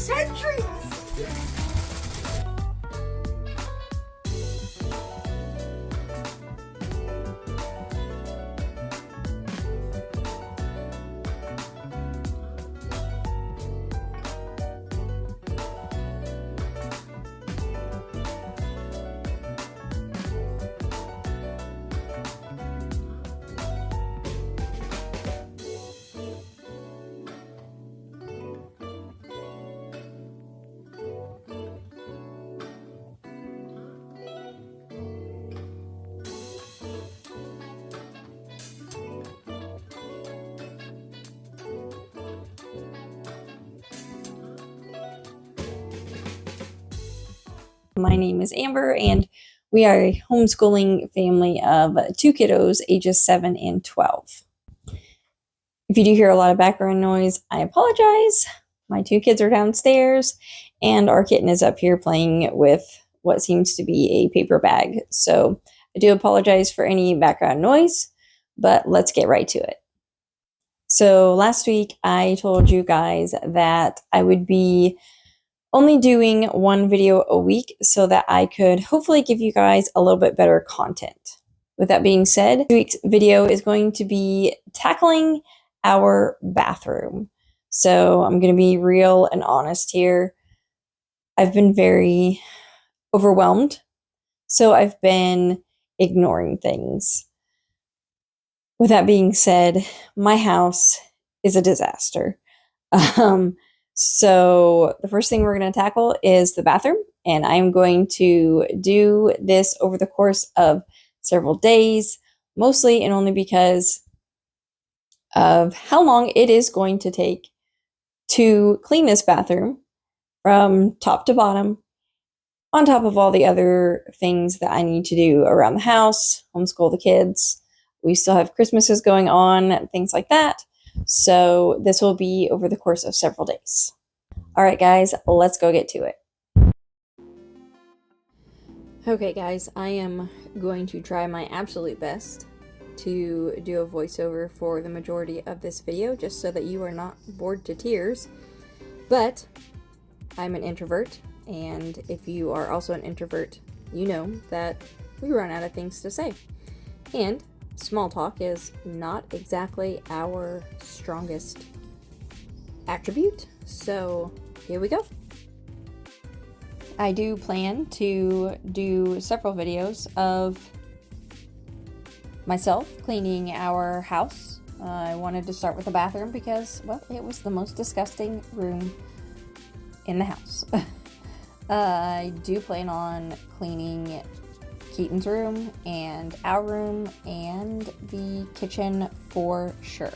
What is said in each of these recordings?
centuries. My name is Amber, and we are a homeschooling family of 2 kiddos, ages 7 and 12. If you do hear a lot of background noise, I apologize. My 2 kids are downstairs, and our kitten is up here playing with what seems to be a paper bag. So I do apologize for any background noise, but let's get right to it. So last week, I told you guys that I would be only doing 1 video a week so that I could hopefully give you guys a little bit better content. With that being said, this week's video is going to be tackling our bathroom. So I'm going to be real and honest here. I've been very overwhelmed, so I've been ignoring things. With that being said, my house is a disaster. So the first thing we're going to tackle is the bathroom, and I'm going to do this over the course of several days, mostly and only because of how long it is going to take to clean this bathroom from top to bottom, on top of all the other things that I need to do around the house, homeschool the kids. We still have Christmases going on, things like that. So this will be over the course of several days. All right, guys, let's go get to it. Okay, guys, I am going to try my absolute best to do a voiceover for the majority of this video, just so that you are not bored to tears. But I'm an introvert, and if you are also an introvert, you know that we run out of things to say. And small talk is not exactly our strongest attribute, so here we go. I do plan to do several videos of myself cleaning our house. I wanted to start with the bathroom because, well, it was the most disgusting room in the house. I do plan on cleaning Keaton's room and our room and the kitchen for sure.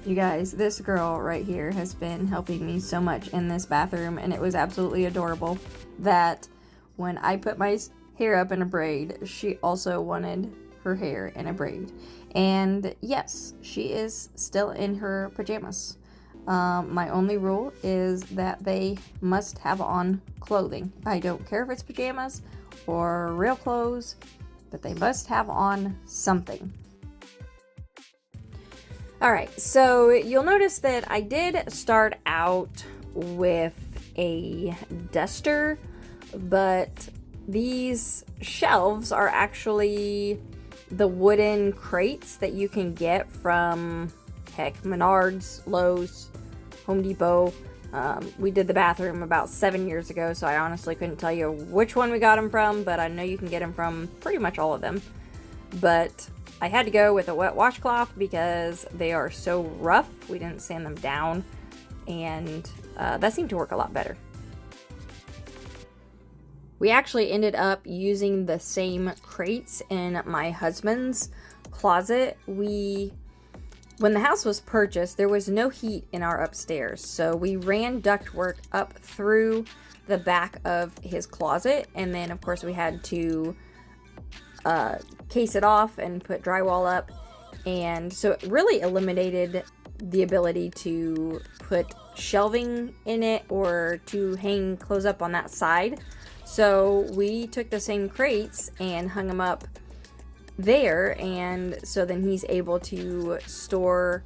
You guys, this girl right here has been helping me so much in this bathroom, and it was absolutely adorable that when I put my hair up in a braid, she also wanted her hair in a braid. And yes, she is still in her pajamas. My only rule is that they must have on clothing. I don't care if it's pajamas or real clothes, but they must have on something. Alright, so you'll notice that I did start out with a duster, but these shelves are actually the wooden crates that you can get from, heck, Menards, Lowe's, Home Depot. We did the bathroom about 7 years ago, so I honestly couldn't tell you which one we got them from, but I know you can get them from pretty much all of them. But I had to go with a wet washcloth because they are so rough. We didn't sand them down, and that seemed to work a lot better. We actually ended up using the same crates in my husband's closet. When the house was purchased, there was no heat in our upstairs, so we ran ductwork up through the back of his closet, and then of course we had to case it off and put drywall up, and so it really eliminated the ability to put shelving in it or to hang clothes up on that side. So we took the same crates and hung them up there, and so then he's able to store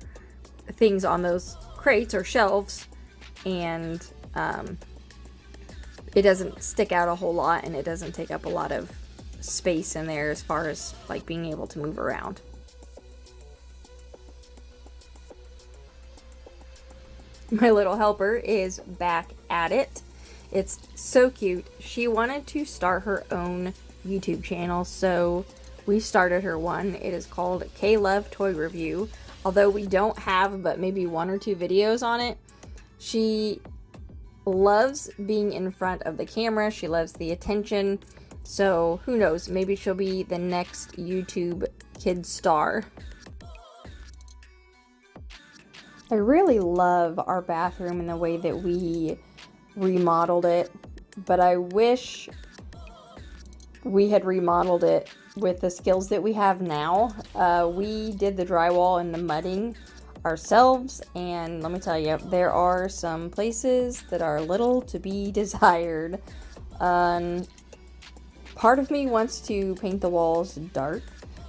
things on those crates or shelves, and It doesn't stick out a whole lot, and it doesn't take up a lot of space in there as far as like being able to move around. My little helper is back at it. It's so cute. She wanted to start her own YouTube channel, so we started her one. It is called K Love Toy Review. Although we don't have but maybe 1 or 2 videos on it, she loves being in front of the camera. She loves the attention. So who knows, maybe she'll be the next YouTube kid star. I really love our bathroom and the way that we remodeled it, but I wish we had remodeled it with the skills that we have now. We did the drywall and the mudding ourselves, and let me tell you, there are some places that are a little to be desired. Part of me wants to paint the walls dark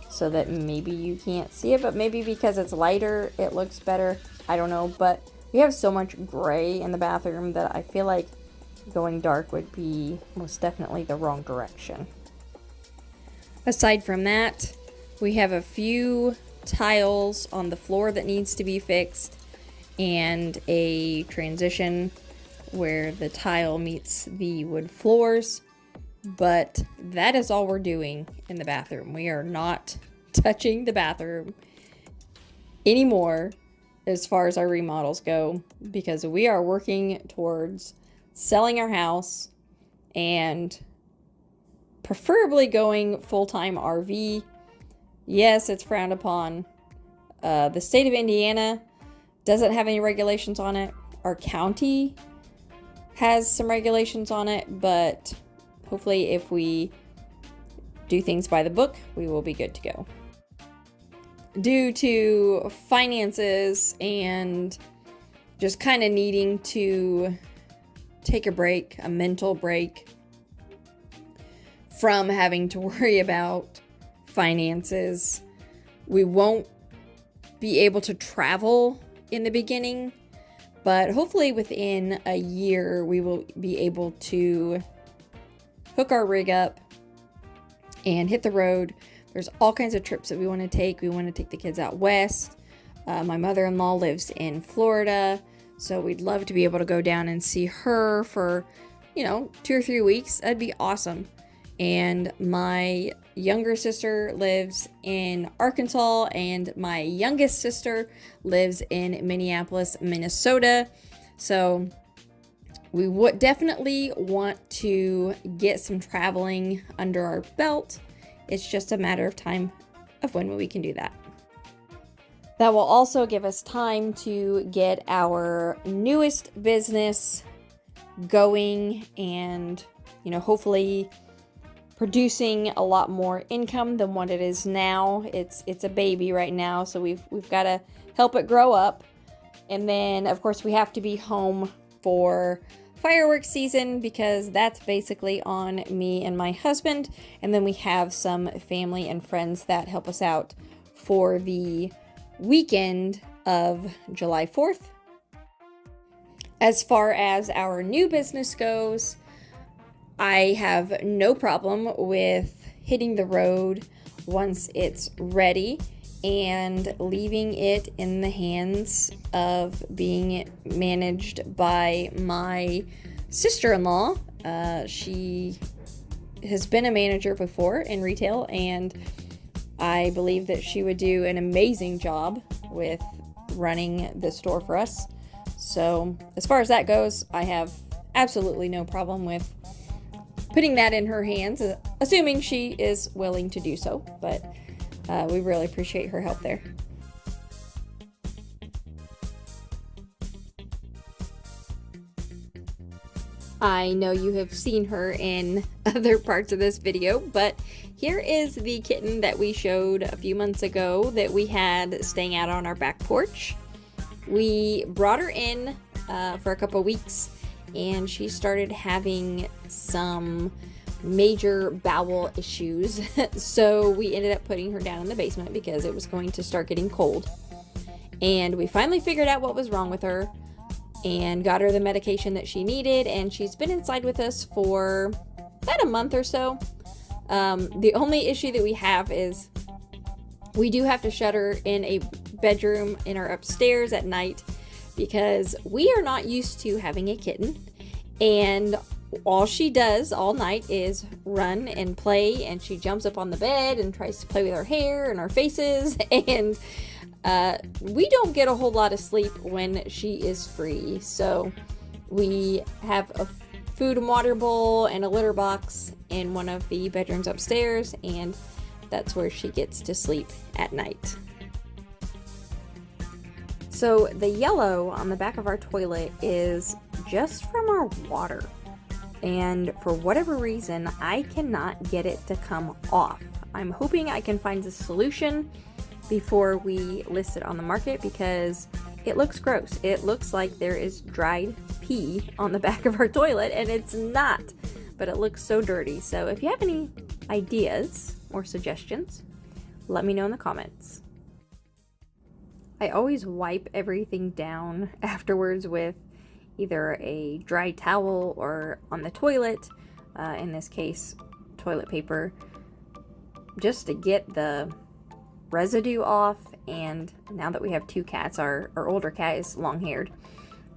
so that maybe you can't see it, but maybe because it's lighter it looks better. I don't know, but we have so much gray in the bathroom that I feel like going dark would be most definitely the wrong direction. Aside from that, we have a few tiles on the floor that needs to be fixed, and a transition where the tile meets the wood floors. But that is all we're doing in the bathroom. We are not touching the bathroom anymore as far as our remodels go, because we are working towards selling our house and preferably going full-time RV. Yes, it's frowned upon. The state of Indiana doesn't have any regulations on it. Our county has some regulations on it, but hopefully if we do things by the book, we will be good to go. Due to finances and just kind of needing to take a break, a mental break from having to worry about finances, we won't be able to travel in the beginning, but hopefully within a year we will be able to hook our rig up and hit the road. There's all kinds of trips that we want to take. We want to take the kids out west. My mother-in-law lives in Florida, so we'd love to be able to go down and see her for, 2 or 3 weeks. That'd be awesome. And my younger sister lives in Arkansas, and my youngest sister lives in Minneapolis, Minnesota. So we would definitely want to get some traveling under our belt. It's just a matter of time of when we can do that. That will also give us time to get our newest business going and, hopefully producing a lot more income than what it is now. It's a baby right now, so we've got to help it grow up. And then, of course, we have to be home for fireworks season, because that's basically on me and my husband. And then we have some family and friends that help us out for the weekend of July 4th. As far as our new business goes, I have no problem with hitting the road once it's ready and leaving it in the hands of being managed by my sister-in-law. She has been a manager before in retail, and I believe that she would do an amazing job with running the store for us. So as far as that goes, I have absolutely no problem with putting that in her hands, assuming she is willing to do so. But we really appreciate her help there. I know you have seen her in other parts of this video, but here is the kitten that we showed a few months ago that we had staying out on our back porch. We brought her in for a couple weeks, and she started having some major bowel issues. So we ended up putting her down in the basement because it was going to start getting cold. And we finally figured out what was wrong with her. and got her the medication that she needed, and she's been inside with us for about a month or so. The only issue that we have is we do have to shut her in a bedroom in our upstairs at night because we are not used to having a kitten, and all she does all night is run and play, and she jumps up on the bed and tries to play with our hair and our faces, and we don't get a whole lot of sleep when she is free. So we have a food and water bowl and a litter box in one of the bedrooms upstairs, and that's where she gets to sleep at night. So the yellow on the back of our toilet is just from our water, and for whatever reason I cannot get it to come off. I'm hoping I can find a solution before we list it on the market because it looks gross. It looks like there is dried pee on the back of our toilet, and it's not, but it looks so dirty. So if you have any ideas or suggestions, let me know in the comments. I always wipe everything down afterwards with either a dry towel or on the toilet, in this case toilet paper, just to get the residue off. And now that we have two cats, our older cat is long-haired,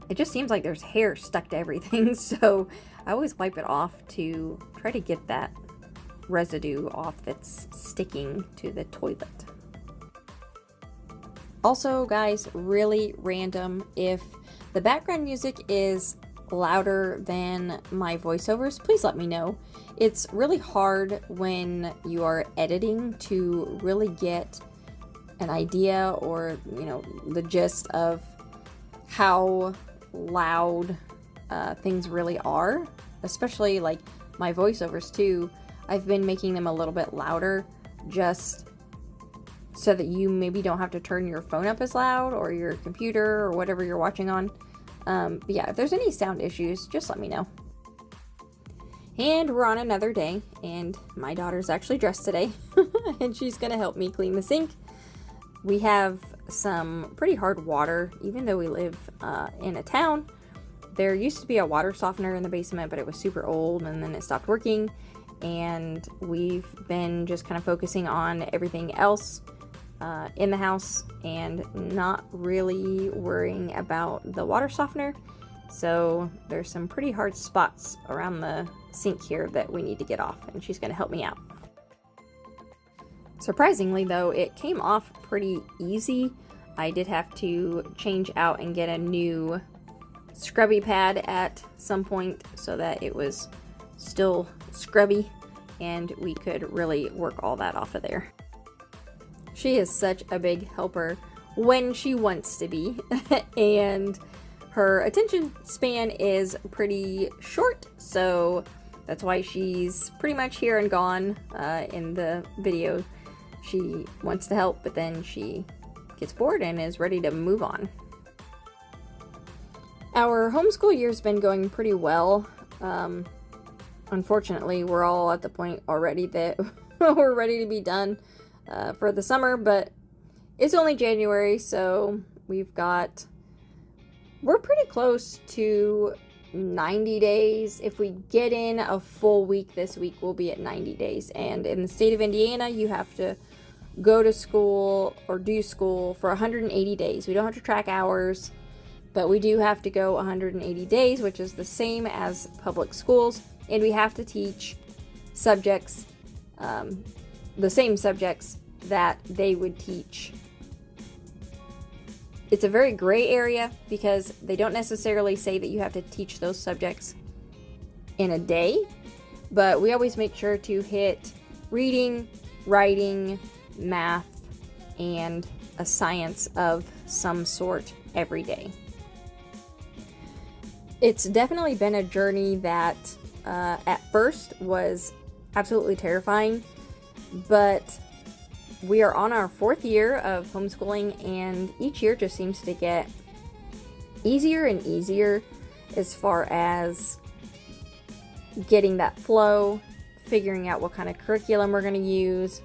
it just seems like there's hair stuck to everything, so I always wipe it off to try to get that residue off that's sticking to the toilet. Also, guys, really random, if the background music is louder than my voiceovers, please let me know. It's really hard when you are editing to really get an idea or, the gist of how loud things really are, especially like my voiceovers too. I've been making them a little bit louder just so that you maybe don't have to turn your phone up as loud or your computer or whatever you're watching on. But yeah, if there's any sound issues, just let me know. And we're on another day, and my daughter's actually dressed today, and she's gonna help me clean the sink. We have some pretty hard water, even though we live in a town. There used to be a water softener in the basement, but it was super old, and then it stopped working. And we've been just kind of focusing on everything else in the house and not really worrying about the water softener. So there's some pretty hard spots around the sink here that we need to get off, and she's going to help me out. Surprisingly though, it came off pretty easy. I did have to change out and get a new scrubby pad at some point so that it was still scrubby and we could really work all that off of there. She is such a big helper when she wants to be, and her attention span is pretty short, so that's why she's pretty much here and gone in the video. She wants to help, but then she gets bored and is ready to move on. Our homeschool year's been going pretty well. Unfortunately, we're all at the point already that we're ready to be done for the summer, but it's only January, so we're pretty close to 90 days. If we get in a full week this week, we'll be at 90 days. And in the state of Indiana, you have to go to school or do school for 180 days. We don't have to track hours, but we do have to go 180 days, which is the same as public schools. And we have to teach subjects, the same subjects that they would teach. It's a very gray area because they don't necessarily say that you have to teach those subjects in a day, but we always make sure to hit reading, writing, math, and a science of some sort every day. It's definitely been a journey that at first was absolutely terrifying, but we are on our 4th year of homeschooling, and each year just seems to get easier and easier as far as getting that flow, figuring out what kind of curriculum we're going to use.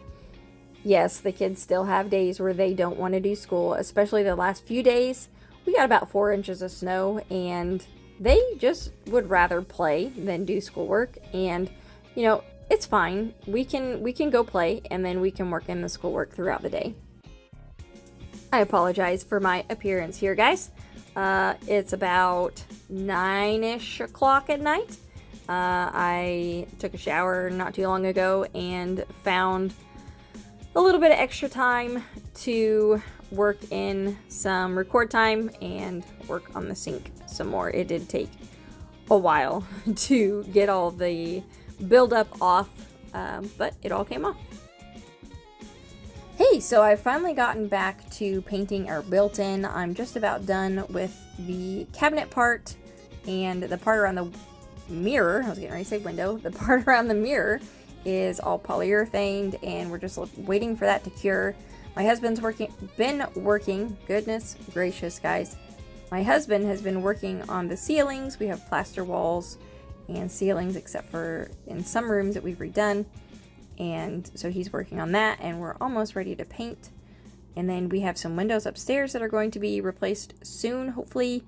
Yes, the kids still have days where they don't want to do school, especially the last few days we got about 4 inches of snow, and they just would rather play than do schoolwork. And you know, it's fine. We can go play, and then we can work in the schoolwork throughout the day. I apologize for my appearance here, guys. It's about 9-ish o'clock at night. I took a shower not too long ago and found a little bit of extra time to work in some record time and work on the sink some more. It did take a while to get all the buildup off, but it all came off. Hey, so I've finally gotten back to painting our built-in. I'm just about done with the cabinet part and the part around the mirror. I was getting ready to say window. The part around the mirror is all polyurethaned, and we're just waiting for that to cure. My husband's been working, goodness gracious, guys. My husband has been working on the ceilings. We have plaster walls and ceilings, except for in some rooms that we've redone. And so he's working on that, and we're almost ready to paint. And then we have some windows upstairs that are going to be replaced soon, hopefully.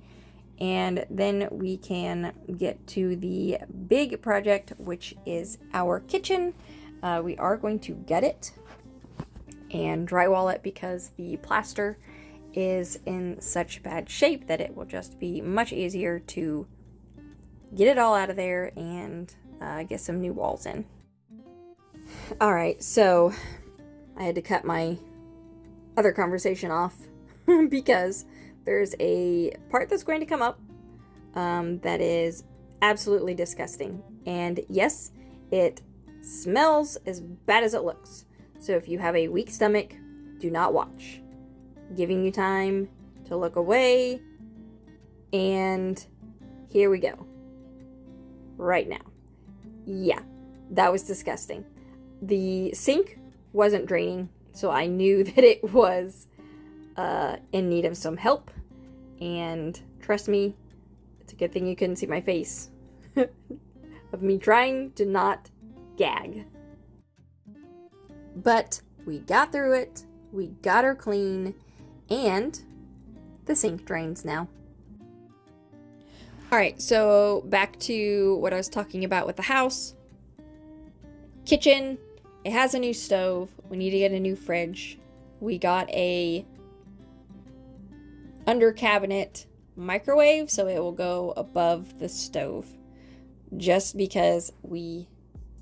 And then we can get to the big project, which is our kitchen. We are going to gut it and drywall it because the plaster is in such bad shape that it will just be much easier to get it all out of there and get some new walls in. Alright, so I had to cut my other conversation off because there's a part that's going to come up that is absolutely disgusting. And yes, it smells as bad as it looks. So if you have a weak stomach, do not watch. Giving you time to look away. And here we go. Right now. Yeah, that was disgusting. The sink wasn't draining, so I knew that it was in need of some help. And trust me, it's a good thing you couldn't see my face of me trying to not gag. But we got through it, we got her clean, and the sink drains now. Alright, so back to what I was talking about with the house. Kitchen, it has a new stove. We need to get a new fridge. We got a under cabinet microwave, so it will go above the stove. Just because we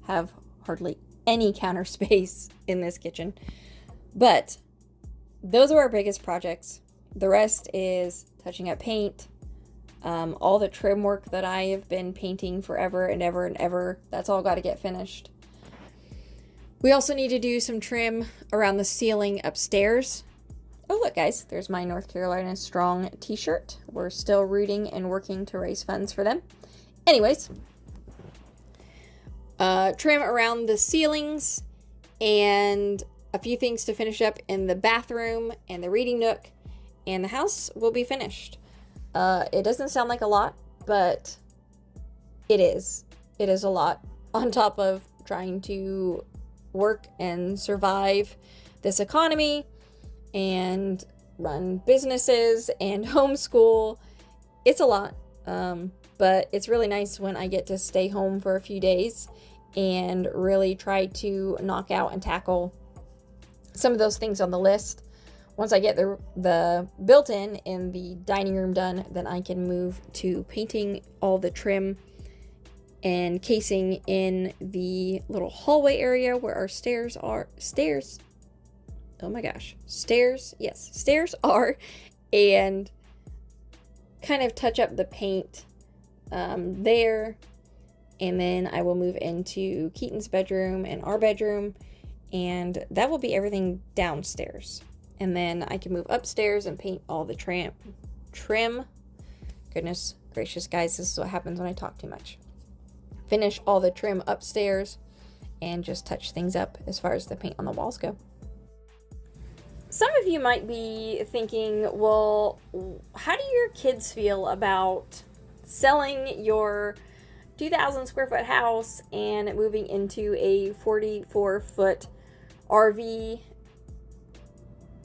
have hardly any counter space in this kitchen. But those are our biggest projects. The rest is touching up paint. All the trim work that I have been painting forever and ever and ever, that's all got to get finished. We also need to do some trim around the ceiling upstairs. Oh, look, guys, there's my North Carolina Strong t-shirt. We're still rooting and working to raise funds for them. Anyways, trim around the ceilings and a few things to finish up in the bathroom and the reading nook, and the house will be finished. It doesn't sound like a lot, but it is. It is a lot on top of trying to work and survive this economy and run businesses and homeschool. It's a lot, but it's really nice when I get to stay home for a few days and really try to knock out and tackle some of those things on the list. Once I get the built-in in the dining room done, then I can move to painting all the trim and casing in the little hallway area where our stairs are. Stairs. Oh my gosh. Stairs. Yes, stairs are. And kind of touch up the paint there. And then I will move into Keaton's bedroom and our bedroom. And that will be everything downstairs. And then I can move upstairs and paint all the trim. Goodness gracious, guys, this is what happens when I talk too much. Finish all the trim upstairs and just touch things up as far as the paint on the walls go. Some of you might be thinking, well, how do your kids feel about selling your 2,000 square foot house and moving into a 44-foot RV?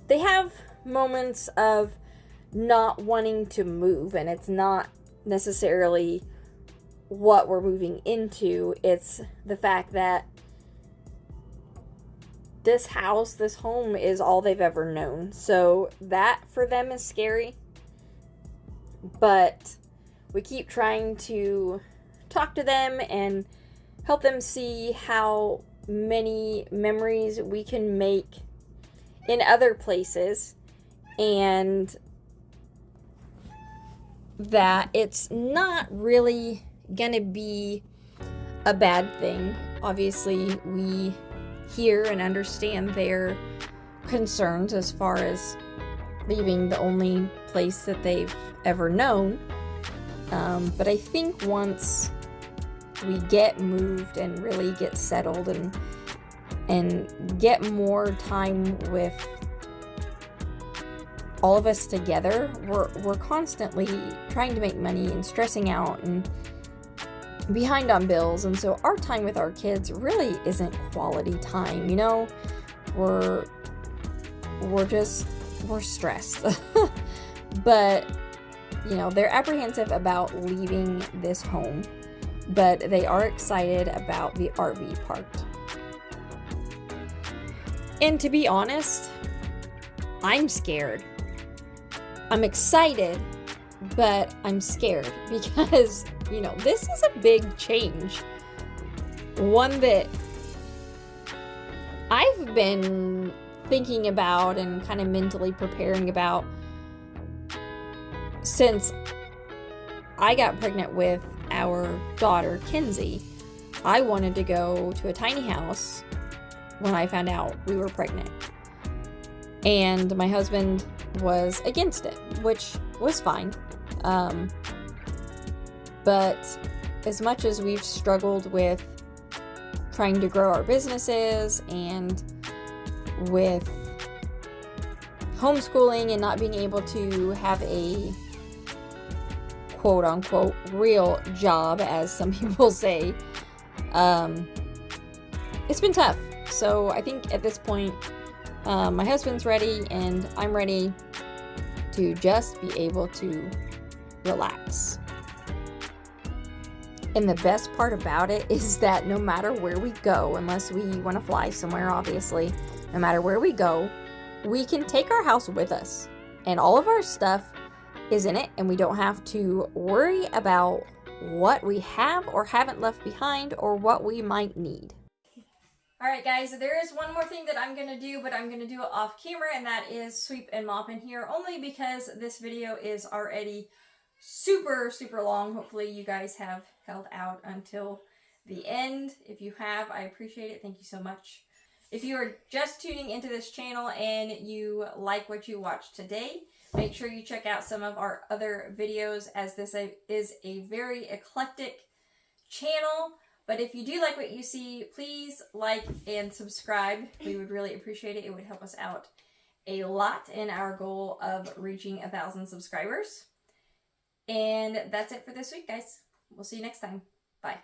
They have moments of not wanting to move, and it's not necessarily what we're moving into. It's the fact that this house, this home is all they've ever known. So that for them is scary. But we keep trying to talk to them and help them see how many memories we can make in other places, and that it's not really gonna be a bad thing. Obviously, we hear and understand their concerns as far as leaving the only place that they've ever known. But I think once we get moved and really get settled and get more time with all of us together, we're constantly trying to make money and stressing out and behind on bills, and so our time with our kids really isn't quality time. You know, we're stressed. But you know, they're apprehensive about leaving this home, but they are excited about the RV park. And to be honest, I'm scared. I'm excited, but I'm scared because, you know, this is a big change. One that I've been thinking about and kind of mentally preparing about since I got pregnant with our daughter, Kinsey. I wanted to go to a tiny house when I found out we were pregnant. And my husband was against it, which was fine. But as much as we've struggled with trying to grow our businesses and with homeschooling and not being able to have a quote unquote real job, as some people say, it's been tough. So I think at this point, my husband's ready and I'm ready to just be able to relax. And the best part about it is that no matter where we go, unless we want to fly somewhere, obviously, no matter where we go, we can take our house with us. And all of our stuff is in it, and we don't have to worry about what we have or haven't left behind or what we might need. Alright guys, there is one more thing that I'm going to do, but I'm going to do it off camera, and that is sweep and mop in here, only because this video is already super long. Hopefully you guys have held out until the end. If you have, I appreciate it. Thank you so much. If you are just tuning into this channel and you like what you watched today, make sure you check out some of our other videos, as this is a very eclectic channel. But if you do like what you see, please like and subscribe. We would really appreciate it. It would help us out a lot in our goal of reaching 1,000 subscribers. And that's it for this week, guys. We'll see you next time. Bye.